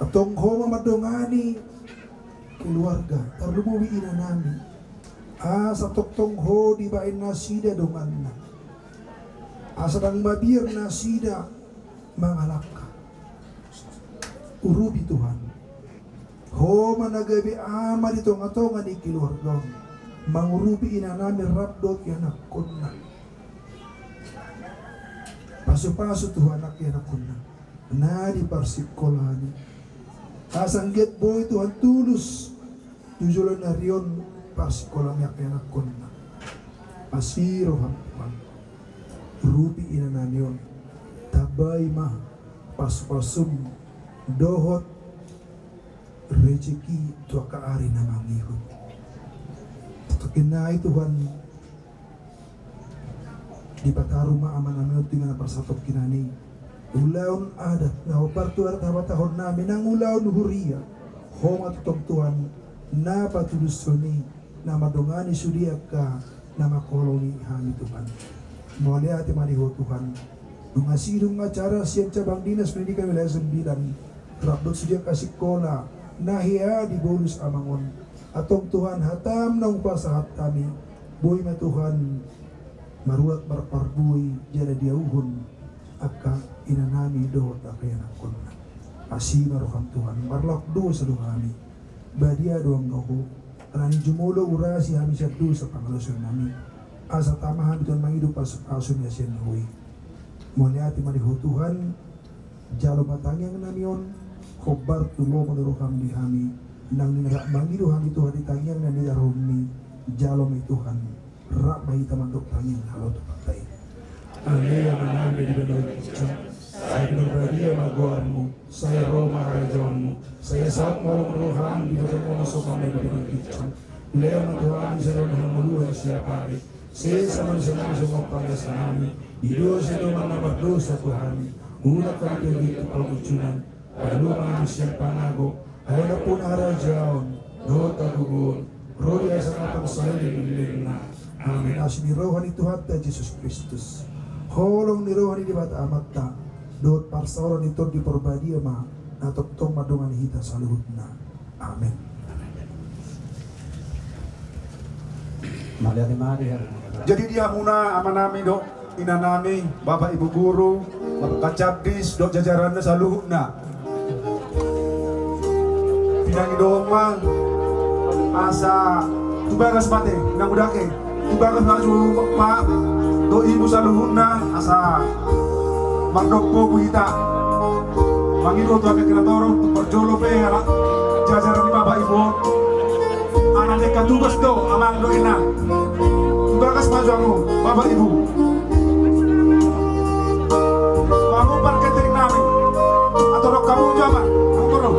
atau homa madongani keluarga terlumuwi ina nami asa toktong ho di bain nasida donganna asa dang mabir nasida mangalaka urubi Tuhan ho managabi ama di tonga-tonga di keluarga mangurubi inanami rabdot yanak kunna pasu-pasu Tuhan anak yanak kunna na di parsikolani asang get boy Tuhan tulus tujulan narion pas kolam yak enak kunna asiro Tuhan rupi ina namion tabay mah pas-pasum dohot rezeki tua kaari na mangihut. Takinai Tuhan di pataruma aman namin tinggal persatop kinani ulaun adat na partuar tahun namin ang ulaun huria homa tutong Tuhan na patulusoni na madungani sudiak ka na makoloni hami Tuhan mawali ati maniho Tuhan nung asidong acara siyang cabang dinas pendidikan wilayah 9 rabot sudiak kasikola nahiya di bonus amangon atong Tuhan hatam na upasahat kami boy na Tuhan maruat marparbuy jala diauhun akka inanami dohot akayan akon asi maruham Tuhan marlak do sa kami badia doang gaho anani jumulo urasi hami syadu sa pangalusun nami asa tamahan Tuhan mangidu pasuk-asun ya siyan hui muliati maniho Tuhan jalo matangyang namion khobar tulo manuruham di hami nang ninarak mangidu hami Tuhan ditangyang na nilarumi jalo may Tuhan rak bayi tamandok tangyang halo tupatay Alea mengambil di benar kicau saya berbadi magoanmu saya Roma rajaanmu saya saat malam rohan di benar sopan di benar kicau Lea Tuhan saya menghambur siapa hari saya sama semua pada sami hidup saya mana berdosa Tuhan ulah kami di kepala ucunan lalu manusia panago ada pun arajaun dota gugur roh yang sangat saya di amin asmi rohani Tuhan Yesus Kristus holong ni rohani di bata amatta dot parsaoran itu di perbadia ma natok tong madungan hita saluhutna amin Jadi dia muna amanami do inanami Bapak Ibu guru Bapak Kacabdis do jajaranna saluhutna pinangi doma asa tubagas mate nang udake tubagas maju Pak do ibu saluhutna asa magdokpo buhita mangido to kena toro perjolo pe ala jajaran ni Bapak Ibu anak deka tugas do amang do ina tubagas maju aku Bapak Ibu kamu parketing nami atau dok kamu jaman kamu dong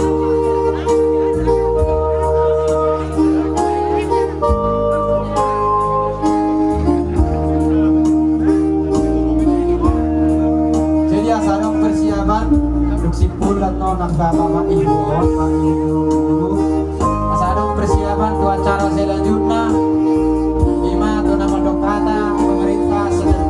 jadi asadong persiapan untuk simpulan no nagkakama ibuon asadong persiapan untuk acara selanjutnya ima to na mandokata pemerintah sedang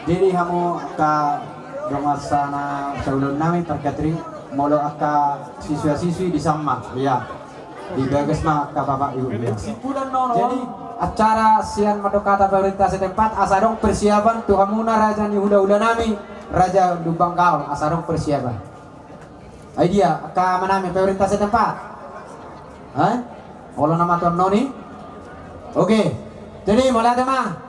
Jadi kamu ka domasana saulun nami perkatri molo aka siswa-siswi di sama ya. Di bagas mah ka bapak ibu ya. Jadi acara sian madokata pemerintah setempat asadong persiapan tuhamuna raja ni hula-hula nami raja Dubang Kaul asadong persiapan. Idea ka manami pemerintah setempat. Hah? Olo nama tuan noni. Oke. Jadi mulai teman.